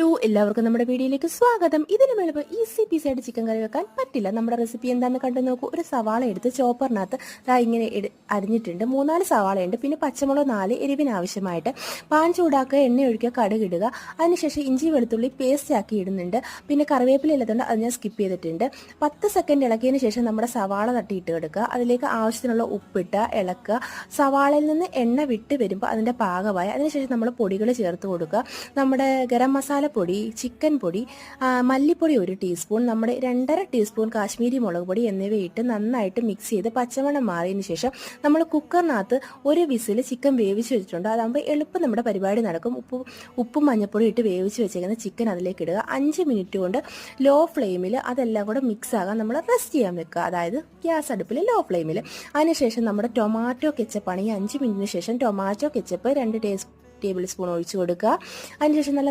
Hello, എല്ലാവർക്കും നമ്മുടെ വീഡിയോയിലേക്ക് സ്വാഗതം. ഇതിന് മേളിപ്പോൾ ഈസി പീസ് ആയിട്ട് ചിക്കൻ കറി വെക്കാൻ പറ്റില്ല. നമ്മുടെ റെസിപ്പി എന്താണെന്ന് കണ്ടു നോക്കൂ. ഒരു സവാള എടുത്ത് ചോപ്പറിനകത്ത് ഇങ്ങനെ അരിഞ്ഞിട്ടുണ്ട്. 3-4 സവാളയുണ്ട്. പിന്നെ പച്ചമുളക് 4, എരിവിന് ആവശ്യമായിട്ട്. പാൻ ചൂടാക്കുക, എണ്ണ ഒഴിക്കുക, കടുക് ഇടുക. അതിനുശേഷം ഇഞ്ചി വെളുത്തുള്ളി പേസ്റ്റ് ആക്കി ഇടുന്നുണ്ട്. പിന്നെ കറിവേപ്പില ഇല്ലാത്തതുകൊണ്ട് അത് ഞാൻ സ്കിപ്പ് ചെയ്തിട്ടുണ്ട്. 10 സെക്കൻഡ് ഇളക്കിയതിന് ശേഷം നമ്മുടെ സവാള തട്ടിയിട്ട് എടുക്കുക. അതിലേക്ക് ആവശ്യത്തിനുള്ള ഉപ്പിട്ട് ഇളക്കുക. സവാളയിൽ നിന്ന് എണ്ണ വിട്ട് വരുമ്പോൾ അതിൻ്റെ പാകമായി. അതിനുശേഷം നമ്മൾ പൊടികൾ ചേർത്ത് കൊടുക്കുക. നമ്മുടെ ഗരം മസാലപ്പൊടി, ചിക്കൻ പൊടി, മല്ലിപ്പൊടി 1 ടീസ്പൂൺ, നമ്മുടെ 2.5 ടീസ്പൂൺ കാശ്മീരി മുളക് പൊടി എന്നിവയിട്ട് നന്നായിട്ട് മിക്സ് ചെയ്ത് പച്ചമണം മാറിയതിന് ശേഷം നമ്മൾ കുക്കറിനകത്ത് 1 വിസിൽ ചിക്കൻ വേവിച്ച് വെച്ചിട്ടുണ്ട്. അതാകുമ്പോൾ എളുപ്പം നമ്മുടെ പരിപാടി നടക്കും. ഉപ്പും മഞ്ഞൾപ്പൊടി ഇട്ട് വേവിച്ച് വെച്ചേക്കുന്ന ചിക്കൻ അതിലേക്ക് ഇടുക. 5 മിനിറ്റ് കൊണ്ട് ലോ ഫ്ലെയിമിൽ അതെല്ലാം കൂടെ മിക്സ് ആകാൻ നമ്മൾ റെസ്റ്റ് ചെയ്യാൻ വെക്കുക. അതായത് ഗ്യാസ് അടുപ്പിൽ ലോ ഫ്ലെയിമിൽ. അതിനുശേഷം നമ്മുടെ ടൊമാറ്റോ കെച്ചപ്പാണ്. ഈ 5 മിനിറ്റിന് ശേഷം ടൊമാറ്റോ കെച്ചപ്പ് 2 ടേബിൾ സ്പൂൺ ഒഴിച്ചു കൊടുക്കുക. അതിനുശേഷം നല്ല